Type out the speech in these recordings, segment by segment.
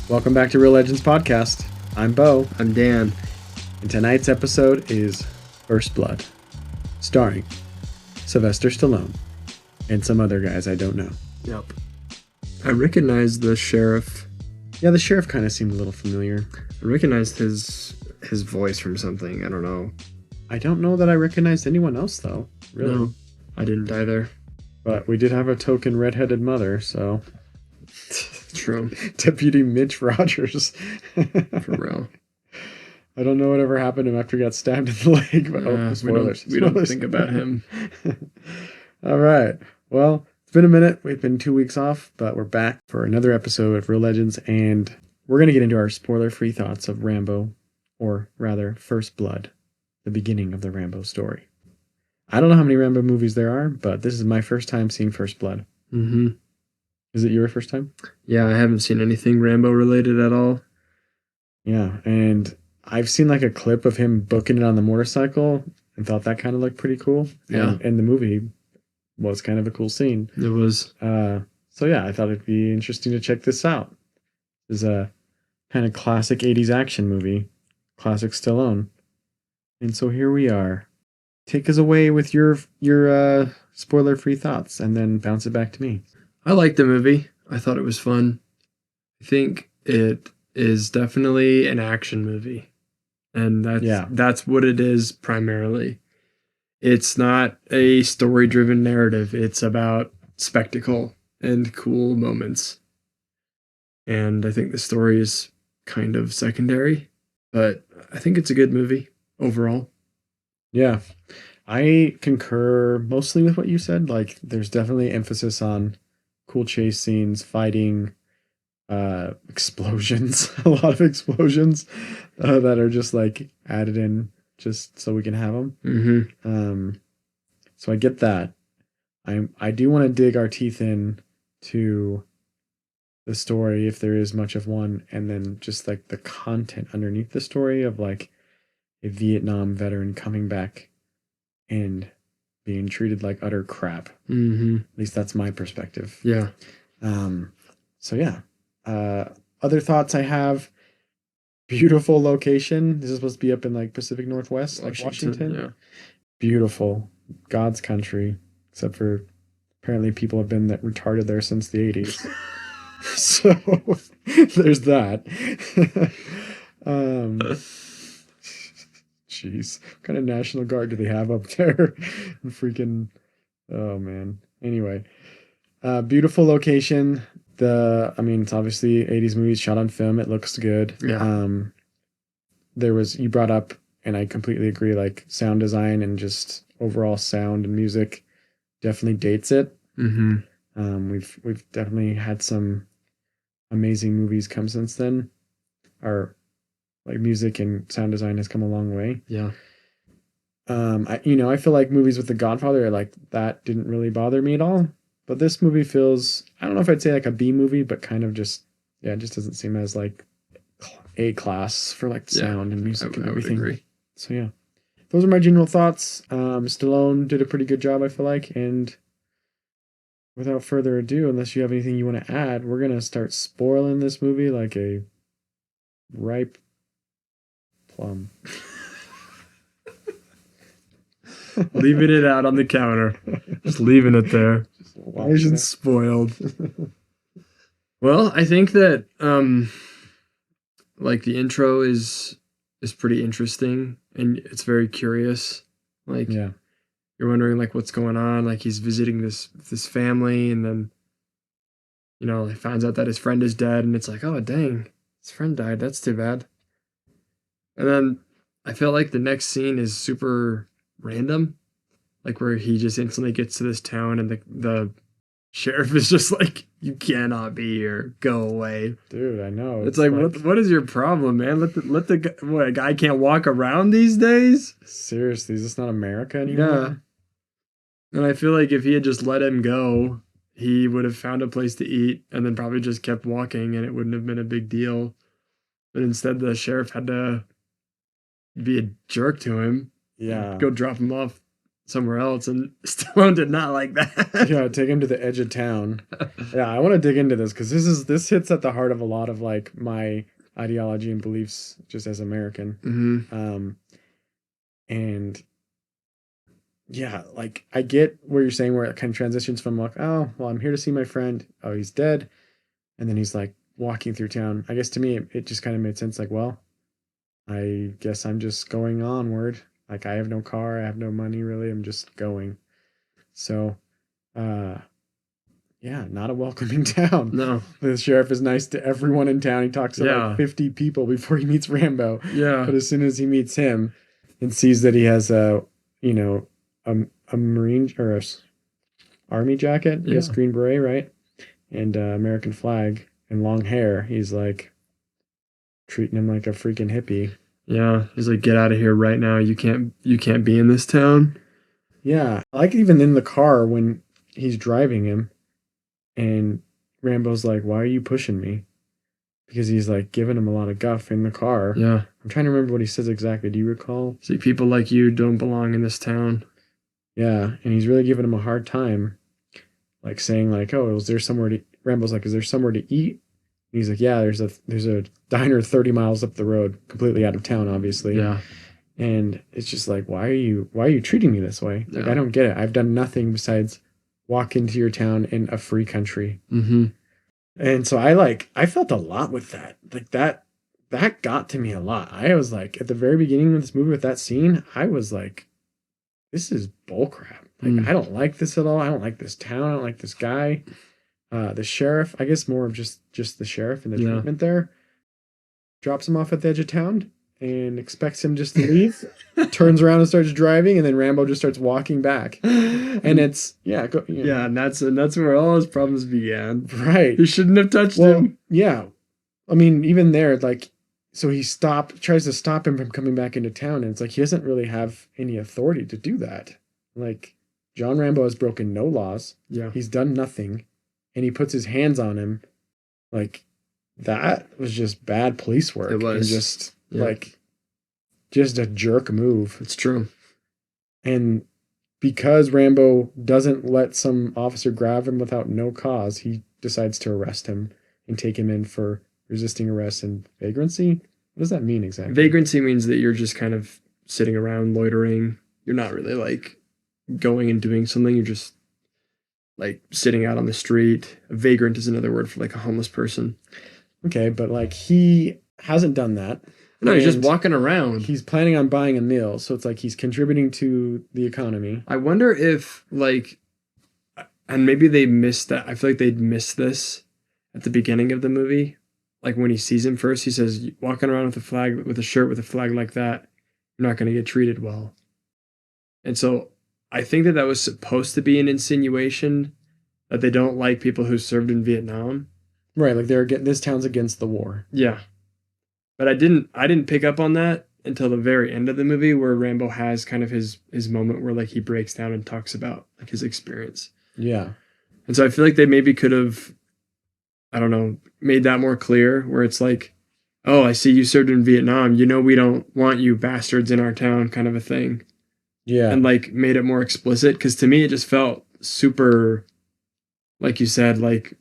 Welcome back to Real Legends Podcast. I'm Bo, I'm Dan. and tonight's episode is First Blood, starring Sylvester Stallone and some other guys I don't know. Yep. I recognized the sheriff. Yeah, the sheriff kind of seemed a little familiar. I recognized his voice from something. I don't know. I don't know that I recognized anyone else, though. Really. No, I didn't either. But we did have a token redheaded mother, so... True. Deputy Mitch Rogers. For real. I don't know whatever happened to him after he got stabbed in the leg, but spoilers. We don't think about him. All right. Well, it's been a minute. We've been 2 weeks off, but we're back for another episode of Real Legends, and we're going to get into our spoiler-free thoughts of Rambo, or rather, First Blood, the beginning of the Rambo story. I don't know how many Rambo movies there are, but this is my first time seeing First Blood. Mm-hmm. Is it your first time? Yeah, I haven't seen anything Rambo-related at all. Yeah, and I've seen like a clip of him booking it on the motorcycle and thought that kind of looked pretty cool. Yeah. And the movie was kind of a cool scene. It was. So yeah, I thought it'd be interesting to check this out. It's a kind of classic 80s action movie. Classic Stallone. And so here we are. Take us away with your spoiler-free thoughts and then bounce it back to me. I liked the movie. I thought it was fun. I think it is definitely an action movie. And that's what it is primarily. It's not a story-driven narrative. It's about spectacle and cool moments. And I think the story is kind of secondary, but I think it's a good movie overall. Yeah, I concur mostly with what you said. Like, there's definitely emphasis on cool chase scenes, fighting, explosions, a lot of explosions that are just like added in just so we can have them. Mm-hmm. So I get that. I do want to dig our teeth in to the story if there is much of one, and then just like the content underneath the story of like a Vietnam veteran coming back and being treated like utter crap. Mm-hmm. At least that's my perspective. Yeah. So yeah. Other thoughts I have. Beautiful location. This is supposed to be up in like Pacific Northwest, like Washington. Yeah. Beautiful. God's country. Except for apparently people have been that retarded there since the 80s. So there's that. Jeez. What kind of National Guard do they have up there? Freaking, oh man. Anyway, beautiful location. It's obviously 80s movies shot on film. It looks good. Yeah. You brought up, and I completely agree, like sound design and just overall sound and music definitely dates it. Mm-hmm. We've definitely had some amazing movies come since then. Our like music and sound design has come a long way. Yeah. I feel like movies with The Godfather, like that didn't really bother me at all. But this movie feels, I don't know if I'd say like a B movie, but kind of just, it just doesn't seem as like A class for like sound and music and everything. I would agree. So yeah, those are my general thoughts. Stallone did a pretty good job, I feel like. And without further ado, unless you have anything you want to add, we're going to start spoiling this movie like a ripe plum. Leaving it out on the counter. Just leaving it there. Nice and spoiled. Well, I think that like the intro is pretty interesting and it's very curious. Like you're wondering like what's going on. Like he's visiting this family, and then he finds out that his friend is dead, and it's like, oh dang, his friend died. That's too bad. And then I feel like the next scene is super random, like where he just instantly gets to this town, and the sheriff is just like, you cannot be here, go away, dude. I know, it's like what is your problem, man? Let the guy, what, a guy can't walk around these days? Seriously, is this not America anymore? Yeah. And I feel like if he had just let him go, he would have found a place to eat and then probably just kept walking, and it wouldn't have been a big deal. But instead the sheriff had to be a jerk to him. Yeah. Go drop him off somewhere else, and Stallone did not like that. Yeah, take him to the edge of town. Yeah, I want to dig into this because this hits at the heart of a lot of like my ideology and beliefs just as American. And yeah, like I get where you're saying where it kind of transitions from like, oh, well, I'm here to see my friend. Oh, he's dead. And then he's like walking through town. I guess to me, it just kind of made sense. Like, well, I guess I'm just going onward. Like I have no car. I have no money really. I'm just going. So, yeah, not a welcoming town. No. The sheriff is nice to everyone in town. He talks to like 50 people before he meets Rambo. Yeah. But as soon as he meets him and sees that he has a Marine or a Army jacket, yes, Green Beret, right? And American flag and long hair, he's like treating him like a freaking hippie. Yeah. He's like, get out of here right now. You can't be in this town. Yeah. Like even in the car when he's driving him and Rambo's like, why are you pushing me? Because he's like giving him a lot of guff in the car. Yeah. I'm trying to remember what he says exactly. Do you recall? See, people like you don't belong in this town. Yeah. And he's really giving him a hard time. Like saying like, oh, is there somewhere to... Rambo's like, is there somewhere to eat? And he's like, yeah, there's a diner 30 miles up the road, completely out of town, obviously. Yeah. And it's just like, why are you treating me this way? Like, I don't get it. I've done nothing besides walk into your town in a free country. Mm-hmm. And so I felt a lot with that. Like that got to me a lot. I was like, at the very beginning of this movie with that scene, I was like, this is bullcrap. Like, I don't like this at all. I don't like this town. I don't like this guy. The sheriff, I guess more of just the sheriff and the treatment there, drops him off at the edge of town and expects him just to leave, turns around and starts driving, and then Rambo just starts walking back. And it's, and that's where all his problems began. Right. He shouldn't have touched him. Yeah. I mean, even there, like, so he tries to stop him from coming back into town, and it's like he doesn't really have any authority to do that. Like, John Rambo has broken no laws. Yeah. He's done nothing. And he puts his hands on him. Like, that was just bad police work. It was. And just a jerk move. It's true. And because Rambo doesn't let some officer grab him without no cause, he decides to arrest him and take him in for resisting arrest and vagrancy. What does that mean exactly? Vagrancy means that you're just kind of sitting around loitering. You're not really like going and doing something. You're just like sitting out on the street. A vagrant is another word for like a homeless person. Okay, but like he hasn't done that. No, he's just walking around. He's planning on buying a meal, so it's like he's contributing to the economy. I wonder if like, and maybe they missed that. I feel like they'd missed this at the beginning of the movie. Like when he sees him first, he says, walking around with a flag, with a shirt with a flag like that, you're not going to get treated well. And so I think that was supposed to be an insinuation that they don't like people who served in Vietnam. Right, like this town's against the war. Yeah. But I didn't pick up on that until the very end of the movie, where Rambo has kind of his moment where like he breaks down and talks about like his experience. Yeah. And so I feel like they maybe could have, I don't know, made that more clear, where it's like, oh, I see you served in Vietnam. You know, we don't want you bastards in our town, kind of a thing. Yeah. And like made it more explicit. Because to me, it just felt super, like you said, like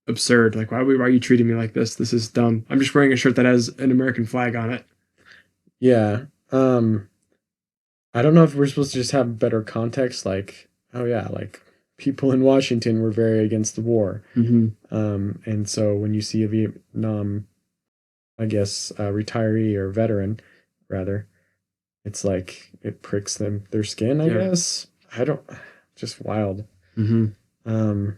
absurd. Like, why are you treating me like this? This is dumb. I'm just wearing a shirt that has an American flag on it. Yeah. I don't know if we're supposed to just have better context. Like, oh yeah, like people in Washington were very against the war. Mm-hmm. And so when you see a Vietnam, I guess, retiree or veteran, rather, it's like it pricks their skin, I guess. Just wild. Mm-hmm.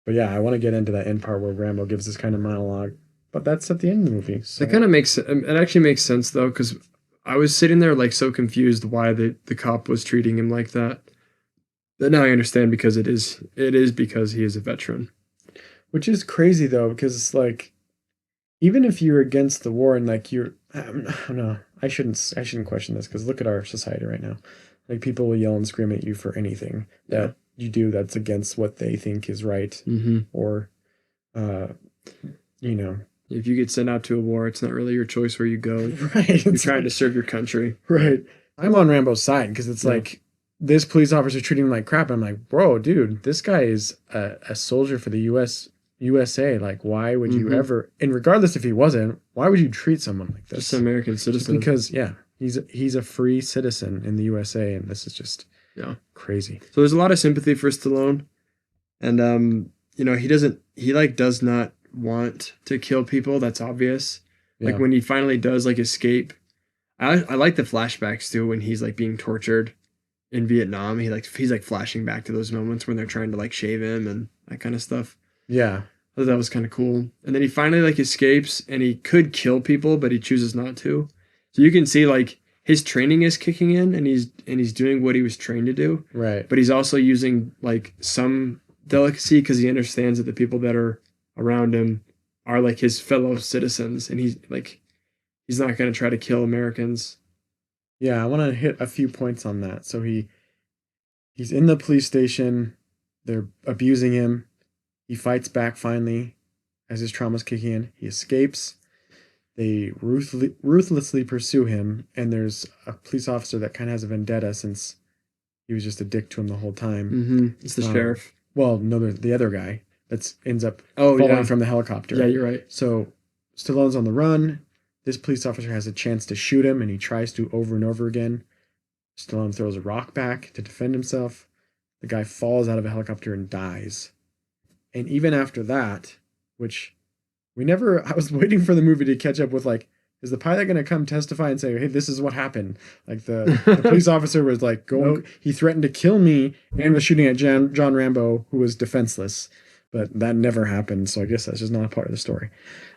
But yeah, I want to get into that end part where Rambo gives this kind of monologue. But that's at the end of the movie. So. That kind of it actually makes sense though, because I was sitting there like so confused why the cop was treating him like that. But now I understand, because it is because he is a veteran. Which is crazy though, because it's like, even if you're against the war and like I don't know, I shouldn't question this, because look at our society right now. Like people will yell and scream at you for anything that you do that's against what they think is right. Mm-hmm. Or, if you get sent out to a war, it's not really your choice where you go. Right. You're trying to serve your country. Right. I'm on Rambo's side, because it's like, this police officer treating him like crap. I'm like, bro, dude, this guy is a soldier for the USA. Like, why would you ever, and regardless if he wasn't, why would you treat someone like this? Just an American citizen. Just because, he's a free citizen in the USA, and this is just crazy. So there's a lot of sympathy for Stallone, and he like does not want to kill people. That's obvious. Like when he finally does like escape, I like the flashbacks too when he's like being tortured in Vietnam. He's like flashing back to those moments when they're trying to like shave him and that kind of stuff. Yeah. I thought that was kind of cool. And then he finally like escapes, and he could kill people, but he chooses not to. So you can see like his training is kicking in, and he's doing what he was trained to do. Right. But he's also using like some delicacy because he understands that the people that are around him are like his fellow citizens, and he's not going to try to kill Americans. Yeah, I want to hit a few points on that. So he's in the police station. They're abusing him. He fights back finally as his trauma's kicking in. He escapes. They ruthlessly pursue him, and there's a police officer that kind of has a vendetta since he was just a dick to him the whole time. Mm-hmm. It's the sheriff. Well, no, the other guy that ends up falling from the helicopter. Yeah, you're right. So Stallone's on the run. This police officer has a chance to shoot him, and he tries to over and over again. Stallone throws a rock back to defend himself. The guy falls out of a helicopter and dies. And even after that, which I was waiting for the movie to catch up with, like, is the pilot going to come testify and say, hey, this is what happened? Like, the police officer was like, he threatened to kill me and was shooting at John Rambo, who was defenseless. But that never happened, so I guess that's just not a part of the story.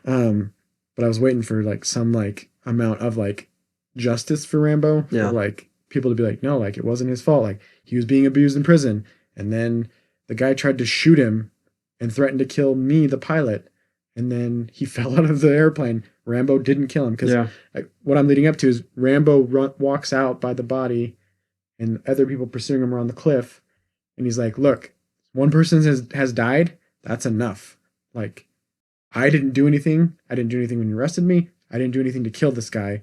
But I was waiting for, like, some, like, amount of, like, justice for Rambo. Yeah. Or, like, people to be like, no, like, it wasn't his fault. Like, he was being abused in prison. And then the guy tried to shoot him and threatened to kill me, the pilot. And then he fell out of the airplane. Rambo didn't kill him. Because what I'm leading up to is Rambo walks out by the body and other people pursuing him around the cliff. And he's like, look, one person has died. That's enough. Like, I didn't do anything. I didn't do anything when you arrested me. I didn't do anything to kill this guy.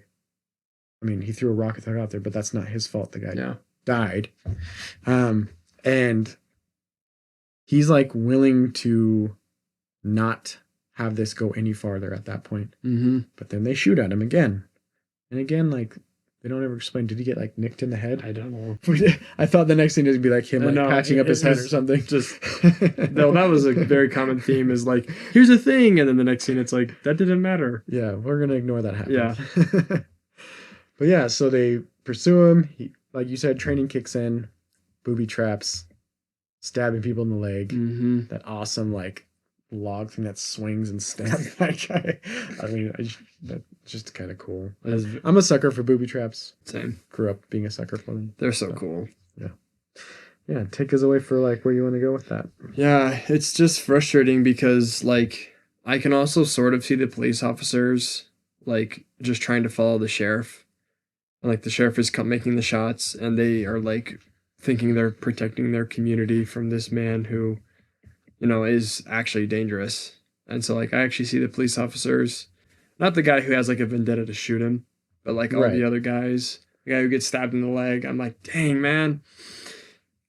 I mean, he threw a rocket out there, but that's not his fault. The guy died. And he's like willing to not have this go any farther at that point. Mm-hmm. But then they shoot at him again. And again, like, they don't ever explain, did he get like nicked in the head? I don't know. I thought the next thing would be like him patching up his head or something. No, that was a very common theme is like, here's a thing. And then the next scene, it's like, that didn't matter. Yeah, we're going to ignore that happened. Yeah. But yeah, so they pursue him. He, like you said, training kicks in, booby traps, stabbing people in the leg. Mm-hmm. That awesome, like, log thing that swings and stabs that guy. I mean, that's just kind of cool. I'm a sucker for booby traps. Same. Grew up being a sucker for them. They're so cool. Yeah. Yeah, take us away for, like, where you want to go with that. Yeah, it's just frustrating because, like, I can also sort of see the police officers, like, just trying to follow the sheriff. And, like, the sheriff is making the shots, and they are, like, thinking they're protecting their community from this man who, you know, is actually dangerous. And so, like, I actually see the police officers, not the guy who has, like, a vendetta to shoot him, but, like, all the other guys. The guy who gets stabbed in the leg. I'm like, dang, man.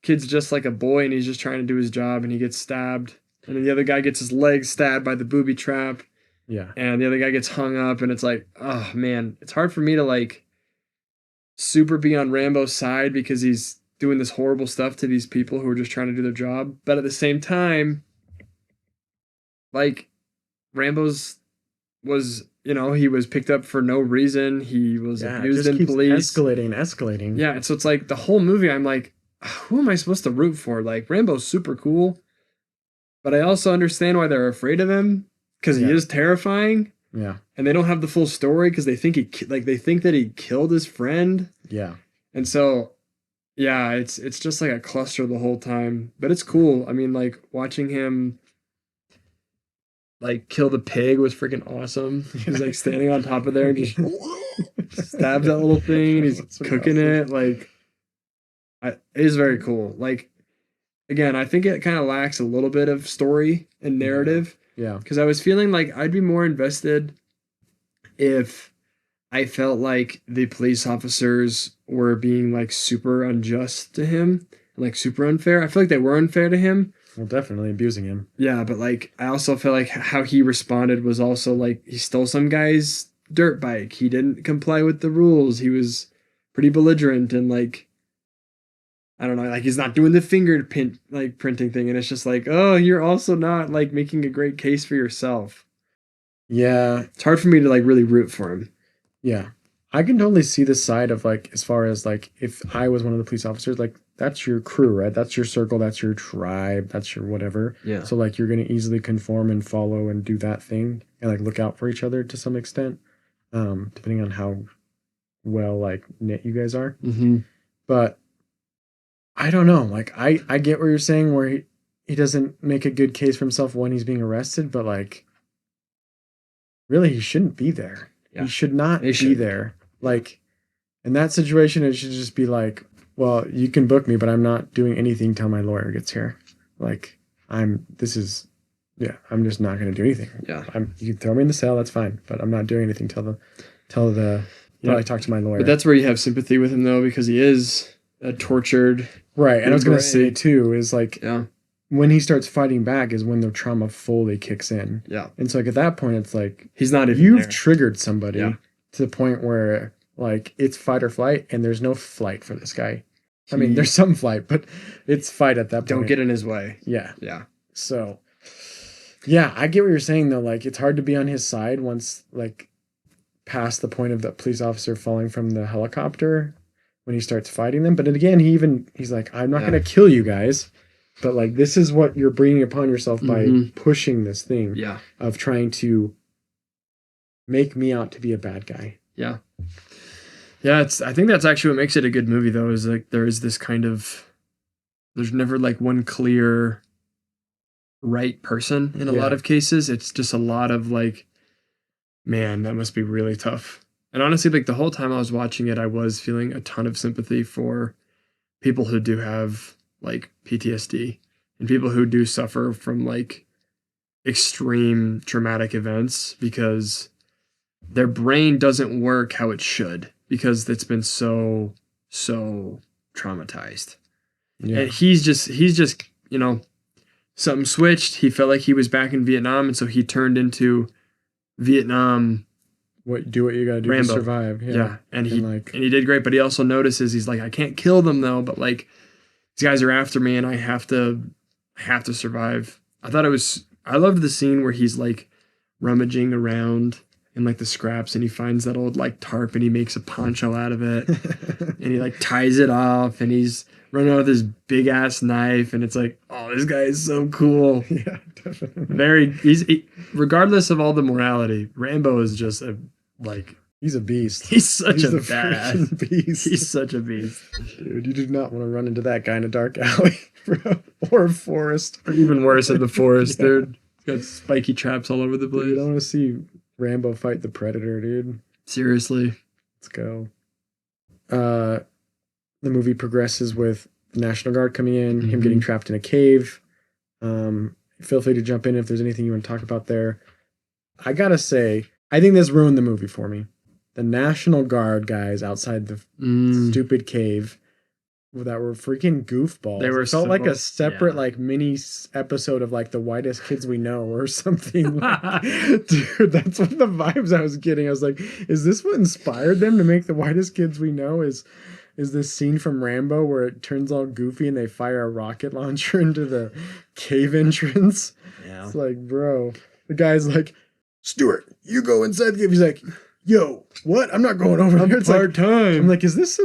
Kid's just like a boy, and he's just trying to do his job, and he gets stabbed. And then the other guy gets his leg stabbed by the booby trap. Yeah. And the other guy gets hung up, and it's like, oh, man. It's hard for me to, like, super be on Rambo's side because he's doing this horrible stuff to these people who are just trying to do their job. But at the same time, like, Rambo's was, you know, he was picked up for no reason. He was abused in police. Escalating. Yeah, and so it's like the whole movie, I'm like, who am I supposed to root for? Like, Rambo's super cool, but I also understand why they're afraid of him because he is terrifying. Yeah. And they don't have the full story because they think that he killed his friend. Yeah. And so, yeah, it's just like a cluster the whole time, but it's cool. I mean, like, watching him, like, kill the pig was freaking awesome. He's, like, standing on top of there and just stabs that little thing, and he's cooking it. Like, it is very cool. Like, again, I think it kind of lacks a little bit of story and narrative. Yeah. Because I was feeling like I'd be more invested if I felt like the police officers were being like super unjust to him, like super unfair. I feel like they were unfair to him. Well, definitely abusing him. Yeah, but like I also feel like how he responded was also like he stole some guy's dirt bike. He didn't comply with the rules. He was pretty belligerent and like I don't know, like he's not doing the printing thing, and it's just like, oh, you're also not like making a great case for yourself. Yeah, it's hard for me to like really root for him. Yeah, I can totally see the side of like as far as like if I was one of the police officers, like that's your crew, right? That's your circle, that's your tribe, that's your whatever. Yeah. So like you're gonna easily conform and follow and do that thing and like look out for each other to some extent, depending on how well like knit you guys are. Mm-hmm. But I don't know. Like I get what you're saying where he doesn't make a good case for himself when he's being arrested, but like really he shouldn't be there. Yeah. He should not be there. Like in that situation, it should just be like, well, you can book me, but I'm not doing anything till my lawyer gets here. Like I'm just not going to do anything. Yeah. You can throw me in the cell. That's fine. But I'm not doing anything till I talk to my lawyer. But that's where you have sympathy with him though, because he is a tortured. Right. And I was going to say too, is like, yeah, when he starts fighting back is when the trauma fully kicks in. Yeah. And so like at that point, it's like, he's not even you've there. Triggered somebody to the point where like it's fight or flight and there's no flight for this guy. I mean, there's some flight, but it's fight at that point. Don't get in his way. Yeah. Yeah. So yeah, I get what you're saying though. Like it's hard to be on his side once like past the point of the police officer falling from the helicopter when he starts fighting them. But then again, he's like, I'm not going to kill you guys. But like, this is what you're bringing upon yourself by pushing this thing of trying to make me out to be a bad guy. Yeah. Yeah. I think that's actually what makes it a good movie though, is like, there is this kind of, there's never like one clear right person in a lot of cases. It's just a lot of like, man, that must be really tough. And honestly, like the whole time I was watching it, I was feeling a ton of sympathy for people who do have like PTSD and people who do suffer from like extreme traumatic events because their brain doesn't work how it should because it's been so traumatized. Yeah. And he's just, you know, something switched. He felt like he was back in Vietnam. And so he turned into Vietnam. Do what you gotta do Rambo. To survive. Yeah. And he did great, but he also notices, he's like, I can't kill them though, but like these guys are after me and I have to survive. I loved the scene where he's like rummaging around in like the scraps and he finds that old like tarp and he makes a poncho out of it and he like ties it off and he's running out with this big ass knife and it's like, oh, this guy is so cool. Yeah, definitely. Regardless of all the morality, Rambo is just he's a beast. He's such a badass beast. He's such a beast. Dude, you do not want to run into that guy in a dark alley, bro. Or a forest. Or even worse in the forest, dude. He's got spiky traps all over the place. Dude, I want to see Rambo fight the Predator, dude. Seriously. Let's go. The movie progresses with the National Guard coming in, him getting trapped in a cave. Feel free to jump in if there's anything you want to talk about there. I gotta say, I think this ruined the movie for me. The National Guard guys outside the stupid cave that were freaking goofballs. They felt like a separate like mini episode of like The Whitest Kids We Know or something. Dude, that's what the vibes I was getting. I was like, is this what inspired them to make The Whitest Kids We Know? Is this scene from Rambo where it turns all goofy and they fire a rocket launcher into the cave entrance? Yeah. It's like, bro. The guy's like, Stuart, you go inside the cave. He's like, yo, what? I'm not going over there. It's part-time. I'm like, is this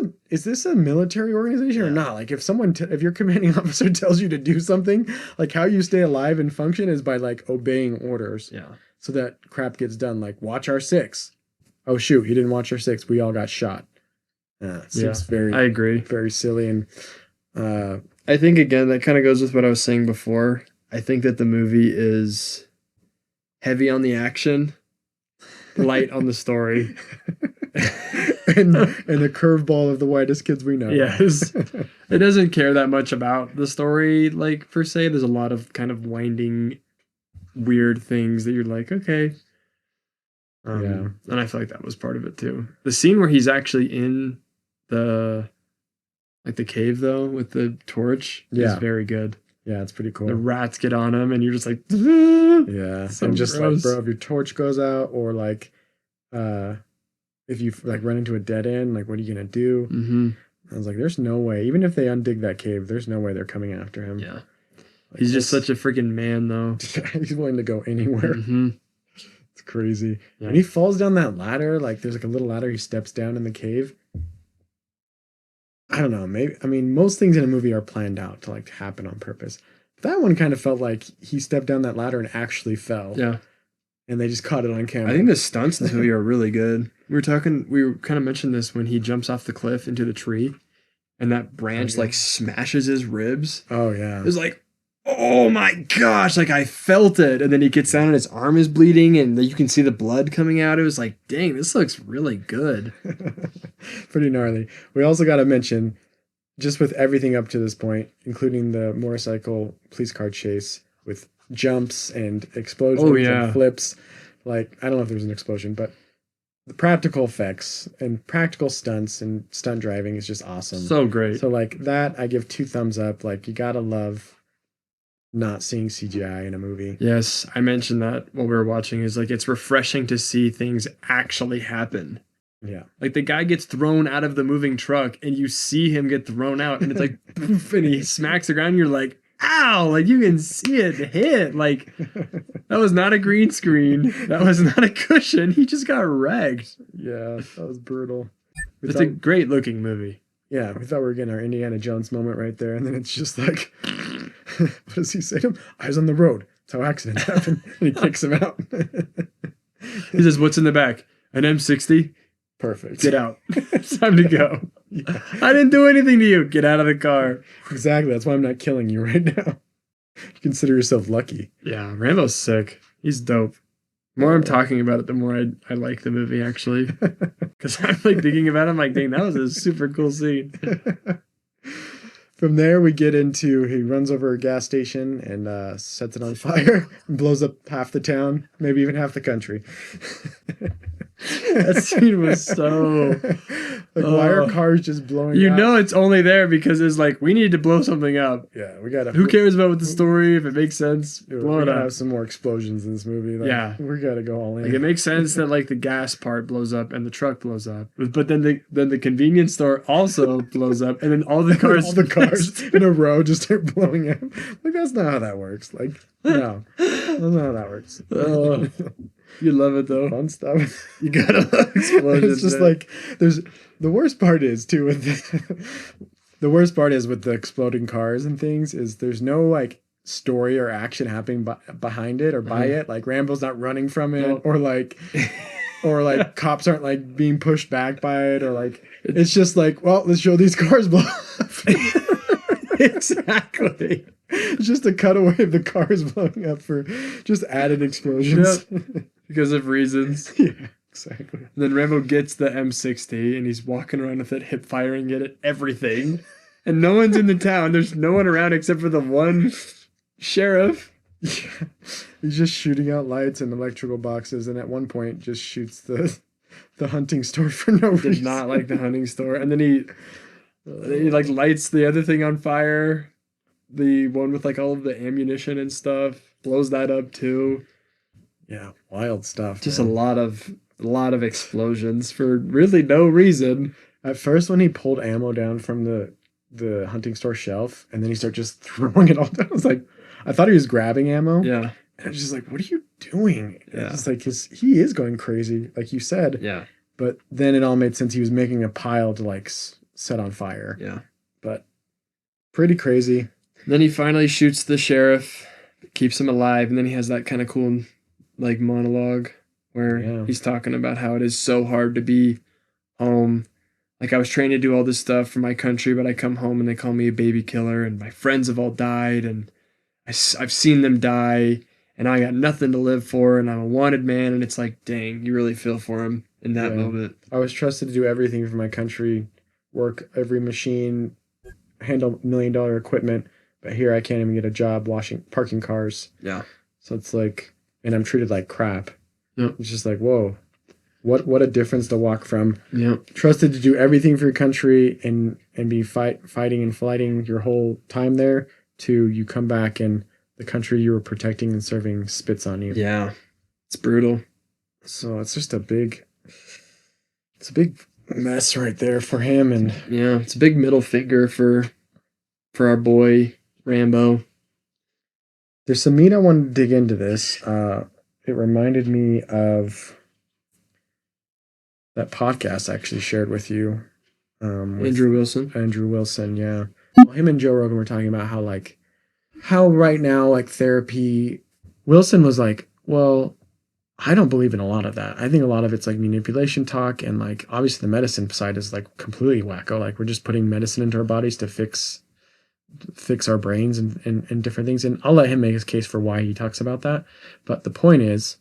a military organization or not? Like, if if your commanding officer tells you to do something, like how you stay alive and function is by like obeying orders. Yeah. So that crap gets done. Like, watch our 6. Oh shoot, he didn't watch our 6. We all got shot. Seems very. I agree. Very silly and. I think again that kind of goes with what I was saying before. I think that the movie is heavy on the action, light on the story, and a curveball of The Whitest Kids We Know. Yes, it doesn't care that much about the story, like per se. There's a lot of kind of winding, weird things that you're like, okay, And I feel like that was part of it too. The scene where he's actually in the cave though with the torch is very good. Yeah, it's pretty cool. The rats get on him, and you're just like, yeah, so and just gross. like, bro, if your torch goes out, or like, if you like run into a dead end, like, what are you gonna do? Mm-hmm. I was like, there's no way. Even if they undig that cave, there's no way they're coming after him. Yeah, like, he's just such a freaking man, though. He's willing to go anywhere. Mm-hmm. It's crazy. Yeah. And he falls down that ladder. Like, there's like a little ladder. He steps down in the cave. I don't know. Maybe, I mean, most things in a movie are planned out to like happen on purpose. But that one kind of felt like he stepped down that ladder and actually fell. Yeah. And they just caught it on camera. I think the stunts in this movie are really good. We kind of mentioned this when he jumps off the cliff into the tree and that branch like smashes his ribs. Oh, yeah. It was like, oh my gosh, like I felt it. And then he gets down and his arm is bleeding and you can see the blood coming out. It was like, dang, this looks really good. Pretty gnarly. We also got to mention, just with everything up to this point, including the motorcycle police car chase with jumps and explosions and flips. Like, I don't know if there was an explosion, but the practical effects and practical stunts and stunt driving is just awesome. So great. So like that, I give 2 thumbs up. Like, you gotta love not seeing CGI in a movie. Yes, I mentioned that while we were watching. Is like, it's refreshing to see things actually happen. Yeah. Like, the guy gets thrown out of the moving truck and you see him get thrown out and it's like poof, and he smacks the ground and you're like, ow, like you can see it hit. Like, that was not a green screen. That was not a cushion. He just got wrecked. Yeah, that was brutal. It's a great looking movie. Yeah, we thought we were getting our Indiana Jones moment right there, and then it's just like, what does he say to him? Eyes on the road. That's how accidents happen. And he kicks him out. He says, what's in the back? An M60? Perfect. Get out. It's time to go. Yeah. I didn't do anything to you. Get out of the car. Exactly. That's why I'm not killing you right now. You consider yourself lucky. Yeah, Rambo's sick. He's dope. The more I'm talking about it, the more I like the movie, actually. Because I'm like thinking about it, I'm like, dang, that was a super cool scene. From there, we get into, he runs over a gas station and sets it on fire and blows up half the town, maybe even half the country. That scene was so... Like, why are cars just blowing up? You know it's only there because it's like, we need to blow something up. Yeah, we gotta... Who cares about the story? If it makes sense, blow it up. Have some more explosions in this movie. Like, yeah. We gotta go all in. Like, it makes sense that like the gas part blows up and the truck blows up. But then the convenience store also blows up and then all the cars in a row just start blowing up. Like, that's not how that works. Like, no. That's not how that works. You love it though. Fun stuff. You gotta love explosions. It's just like, the worst part is too with the worst part is with the exploding cars and things is there's no like story or action happening behind it or by it. Like, Rambo's not running from it, or like cops aren't like being pushed back by it, or like it's just like, well, let's show these cars blow up. Exactly. It's just a cutaway of the cars blowing up for just added explosions. Yep. Because of reasons. Yeah, exactly. And then Rambo gets the M60 and he's walking around with it, hip firing it at everything. And no one's in the town. There's no one around except for the one sheriff. Yeah. He's just shooting out lights and electrical boxes, and at one point just shoots the hunting store for no reason. Did not like the hunting store. And then he like lights the other thing on fire. The one with like all of the ammunition and stuff. Blows that up too. Yeah, wild stuff. Just man. a lot of explosions for really no reason. At first, when he pulled ammo down from the hunting store shelf, and then he started just throwing it all down, I was like, I thought he was grabbing ammo. Yeah. And I was just like, what are you doing? Yeah. It's just like, he is going crazy, like you said. Yeah. But then it all made sense. He was making a pile to like set on fire. Yeah. But pretty crazy. Then he finally shoots the sheriff, keeps him alive, and then he has that kind of cool like monologue where he's talking about how it is so hard to be home. Like, I was trained to do all this stuff for my country, but I come home and they call me a baby killer, and my friends have all died, and I've seen them die, and I got nothing to live for, and I'm a wanted man. And it's like, dang, you really feel for him in that moment. I was trusted to do everything for my country, work every machine, handle $1 million equipment, but here I can't even get a job parking cars. Yeah. So it's like, and I'm treated like crap. Yep. It's just like, whoa, What a difference to walk from Yeah. trusted to do everything for your country and be fighting and flighting your whole time there to you come back and the country you were protecting and serving spits on you. Yeah. It's brutal. So it's just a big mess right there for him. And yeah, it's a big middle finger for our boy Rambo. There's some meat I wanted to dig into this. It reminded me of that podcast I actually shared with you. With Andrew Wilson. Andrew Wilson, yeah. Well, him and Joe Rogan were talking about how right now, like therapy, Wilson was like, well, I don't believe in a lot of that. I think a lot of it's like manipulation talk, and like obviously the medicine side is like completely wacko. Like we're just putting medicine into our bodies to fix our brains and different things. And I'll let him make his case for why he talks about that. But the point is,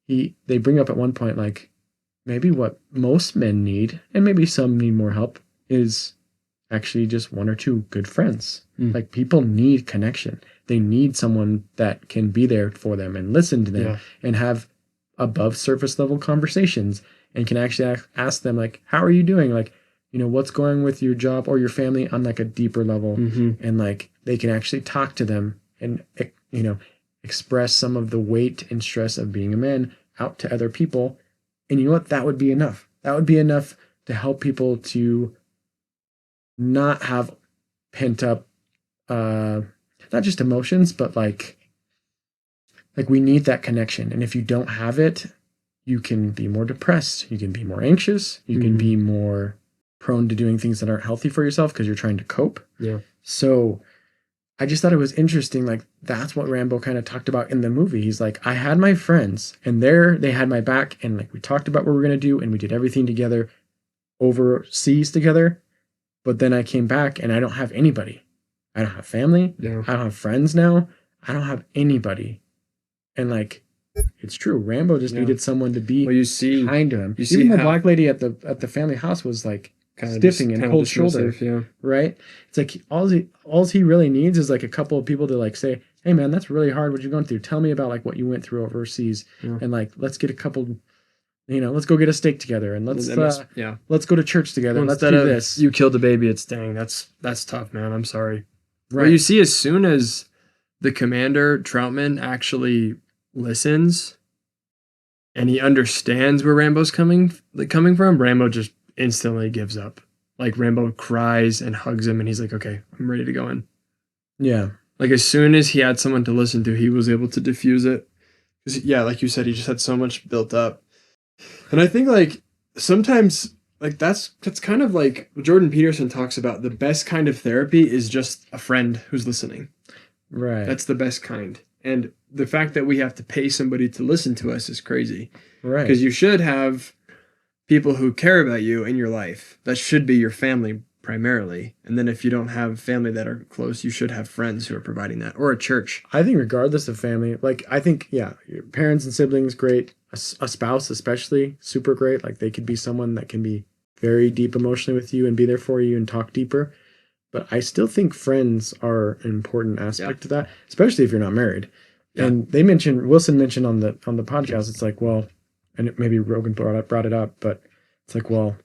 they bring up at one point, like, maybe what most men need, and maybe some need more help, is actually just one or two good friends. Like people need connection. They need someone that can be there for them and listen to them and have above surface level conversations and can actually ask them, like, how are you doing? Like, what's going with your job or your family on like a deeper level. And like, they can actually talk to them and, express some of the weight and stress of being a man out to other people. And you know what? That would be enough. That would be enough to help people to not have pent up, not just emotions, but like we need that connection. And if you don't have it, you can be more depressed. You can be more anxious. You can be more prone to doing things that aren't healthy for yourself because you're trying to cope. Yeah. So I just thought it was interesting. Like that's what Rambo kind of talked about in the movie. He's like, I had my friends and they had my back. And like, we talked about what we're going to do and we did everything together overseas together. But then I came back and I don't have anybody. I don't have family. Yeah. I don't have friends now. I don't have anybody. And like, it's true. Rambo just needed someone to be kind to him. Even the black lady at the family house was like kind of stiffing and cold shoulder. Yeah. Right? It's like all he really needs is like a couple of people to like say, hey man, that's really hard what you're going through. Tell me about like what you went through overseas. And like, let's get a couple, let's go get a steak together and let's go to church together. Let's do this. You killed a baby. It's dang. That's tough, man. I'm sorry. Right. Well, you see, as soon as the commander Troutman actually listens and he understands where Rambo's coming from, Rambo just instantly gives up. Like Rambo cries and hugs him and he's like, okay, I'm ready to go in. Yeah. Like as soon as he had someone to listen to, he was able to diffuse it. Because like you said, he just had so much built up. And I think like sometimes like that's kind of like Jordan Peterson talks about. The best kind of therapy is just a friend who's listening. Right. That's the best kind. And the fact that we have to pay somebody to listen to us is crazy. Right. Because you should have people who care about you in your life. That should be your family primarily. And then if you don't have family that are close, you should have friends who are providing that, or a church. I think regardless of family, like I think, your parents and siblings, great. A spouse especially, super great. Like they could be someone that can be very deep emotionally with you and be there for you and talk deeper. But I still think friends are an important aspect to that, especially if you're not married. Yeah. And Wilson mentioned on the podcast, it's like, well, and maybe Rogan brought it up, but it's like, well,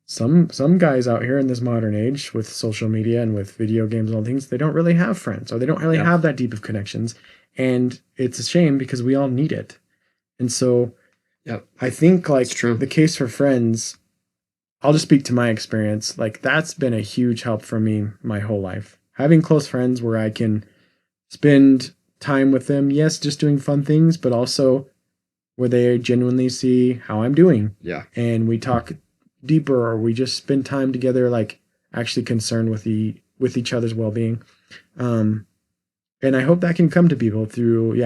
some guys out here in this modern age with social media and with video games and all things, they don't really have friends, or they don't really have that deep of connections. And it's a shame because we all need it. And so I think like the case for friends, I'll just speak to my experience. Like that's been a huge help for me my whole life. Having close friends where I can spend time with them. Yes, just doing fun things, but also where they genuinely see how I'm doing. Yeah. And we talk deeper, or we just spend time together, like actually concerned with each other's well-being. And I hope that can come to people through,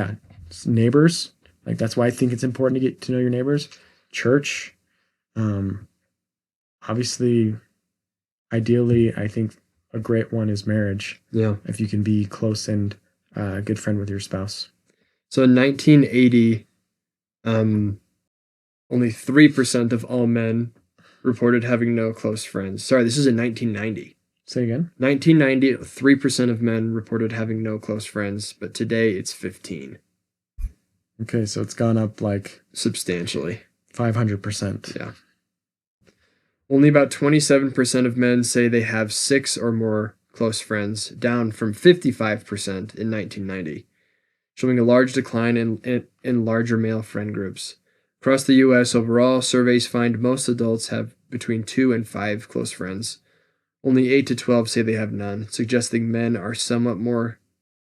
neighbors. Like that's why I think it's important to get to know your neighbors. Church. Obviously, ideally, I think a great one is marriage. Yeah. If you can be close and a good friend with your spouse. So in 1980, only 3% of all men reported having no close friends. Sorry, this is in 1990. Say again? 1990, 3% of men reported having no close friends, but today it's 15%. Okay, so it's gone up like... substantially. 500%. Yeah. Only about 27% of men say they have 6 or more close friends, down from 55% in 1990, showing a large decline in larger male friend groups. Across the U.S. overall, surveys find most adults have between 2 and 5 close friends. Only 8 to 12 say they have none, suggesting men are somewhat more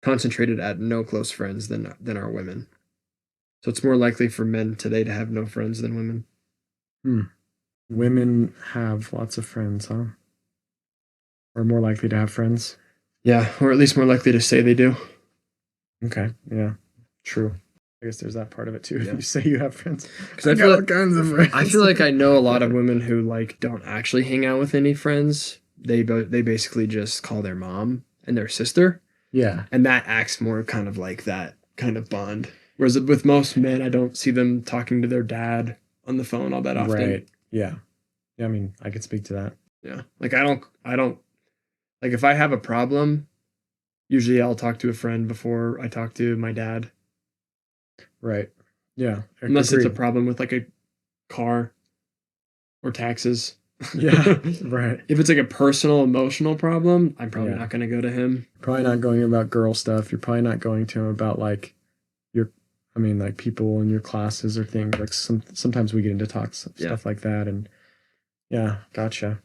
concentrated at no close friends than are women. So it's more likely for men today to have no friends than women. Women have lots of friends, huh? Or more likely to have friends? Yeah, or at least more likely to say they do. Okay, yeah, true. I guess there's that part of it too. Yeah. You say you have friends. Because I feel all kinds of friends. I feel like I know a lot of women who like don't actually hang out with any friends. They basically just call their mom and their sister. Yeah, and that acts more kind of like that kind of bond. Whereas with most men, I don't see them talking to their dad on the phone all that often. Right. Yeah. I mean, I could speak to that. Yeah. Like I don't like if I have a problem, usually I'll talk to a friend before I talk to my dad. Right. Yeah. Unless it's a problem with like a car or taxes. Yeah. Right. If it's like a personal emotional problem, I'm probably not going to go to him. Probably not going about girl stuff. You're probably not going to him about like like people in your classes or things. Like sometimes we get into talks, stuff like that. And yeah, gotcha.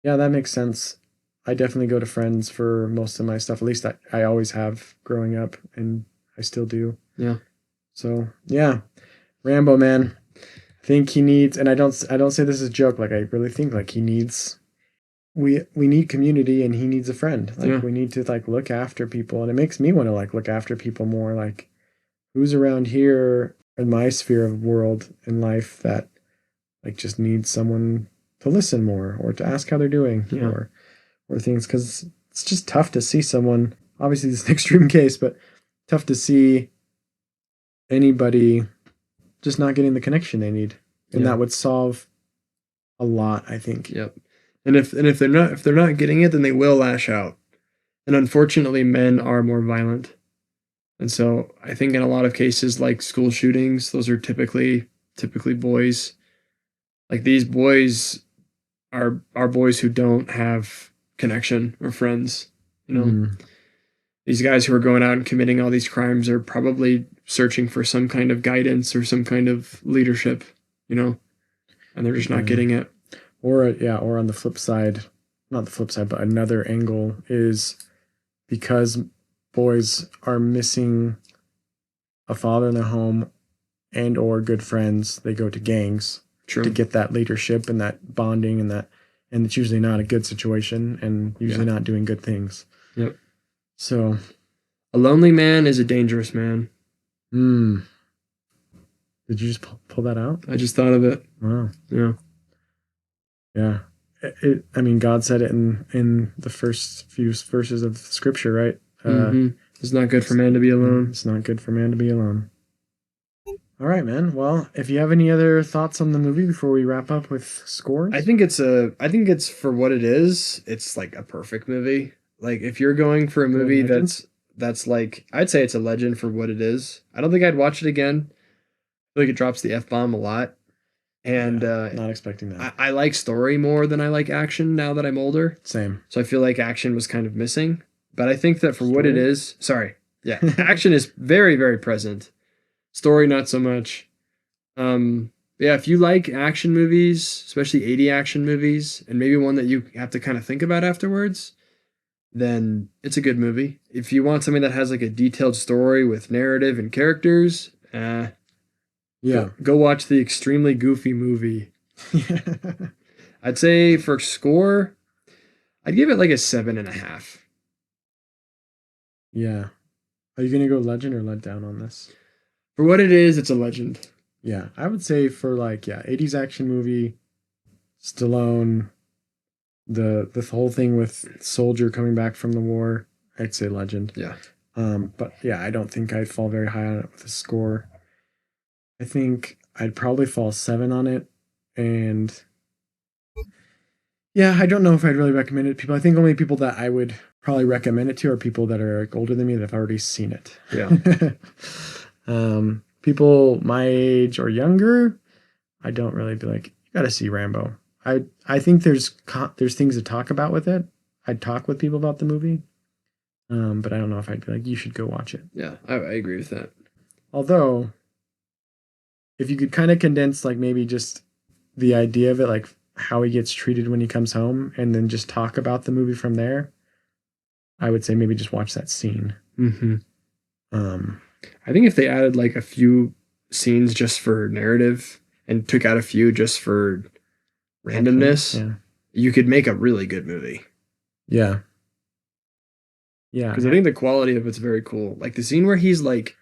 Yeah, that makes sense. I definitely go to friends for most of my stuff. At least I always have growing up, and I still do. Yeah. So yeah, Rambo, man. I think he needs, and I don't say this as a joke. Like I really think like he needs. We need community, and he needs a friend. Like we need to like look after people, and it makes me want to like look after people more. Like who's around here in my sphere of world in life that like just needs someone to listen more or to ask how they're doing or things, because it's just tough to see someone. Obviously, this is an extreme case, but tough to see anybody just not getting the connection they need, and that would solve a lot, I think. Yep. And if they're not getting it, then they will lash out. And unfortunately, men are more violent. And so I think in a lot of cases, like school shootings, those are typically boys. Like these boys are boys who don't have connection or friends. You know, these guys who are going out and committing all these crimes are probably searching for some kind of guidance or some kind of leadership. You know, and they're just not getting it. Or on the flip side, not the flip side, but another angle is because boys are missing a father in their home and or good friends, they go to gangs to get that leadership and that bonding and it's usually not a good situation and usually not doing good things. Yep. So a lonely man is a dangerous man. Did you just pull that out? I just thought of it. Wow. Yeah. Yeah. I mean, God said it in the first few verses of Scripture, right? It's not good for man to be alone. It's not good for man to be alone. All right, man. Well, if you have any other thoughts on the movie before we wrap up with scores, I think it's for what it is. It's like a perfect movie. Like if you're going for a movie that's like, I'd say it's a legend for what it is. I don't think I'd watch it again. I feel like it drops the F-bomb a lot. And not expecting that. I like story more than I like action now that I'm older. Same. So I feel like action was kind of missing. But I think that for what it is, action is very, very present. Story, not so much. If you like action movies, especially 80 action movies, and maybe one that you have to kind of think about afterwards, then it's a good movie. If you want something that has like a detailed story with narrative and characters, go watch the extremely goofy movie. I'd say for score, I'd give it like a 7.5. Yeah. Are you going to go legend or Letdown on this? For what it is, it's a legend. Yeah. I would say for 80s action movie, Stallone, the whole thing with Soldier coming back from the war, I'd say legend. Yeah. But yeah, I don't think I'd fall very high on it with a score. I think I'd probably fall 7 on it. And yeah, I don't know if I'd really recommend it to people. I think only people that I would probably recommend it to are people that are older than me that have already seen it. Yeah. People my age or younger, I don't really be like, you got to see Rambo. I think there's things to talk about with it. I'd talk with people about the movie, but I don't know if I'd be like, you should go watch it. Yeah, I agree with that. Although, if you could kind of condense like maybe just the idea of it, like how he gets treated when he comes home, and then just talk about the movie from there, I would say maybe just watch that scene. Mm-hmm. I think if they added like a few scenes just for narrative and took out a few just for randomness, you could make a really good movie. Yeah. Yeah. Because I think the quality of it's very cool. Like the scene where he's like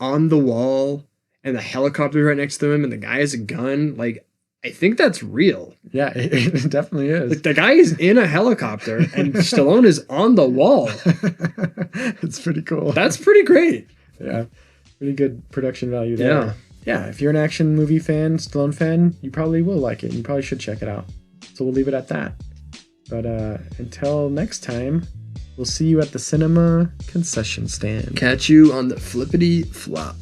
on the wall and the helicopter right next to him and the guy has a gun, like I think that's real. Yeah, it definitely is. Like the guy is in a helicopter and Stallone is on the wall. It's pretty cool. That's pretty great. Yeah. Pretty good production value there. Yeah. Yeah, if you're an action movie fan, Stallone fan, you probably will like it. You probably should check it out. So we'll leave it at that. But until next time, we'll see you at the cinema concession stand. Catch you on the flippity flop.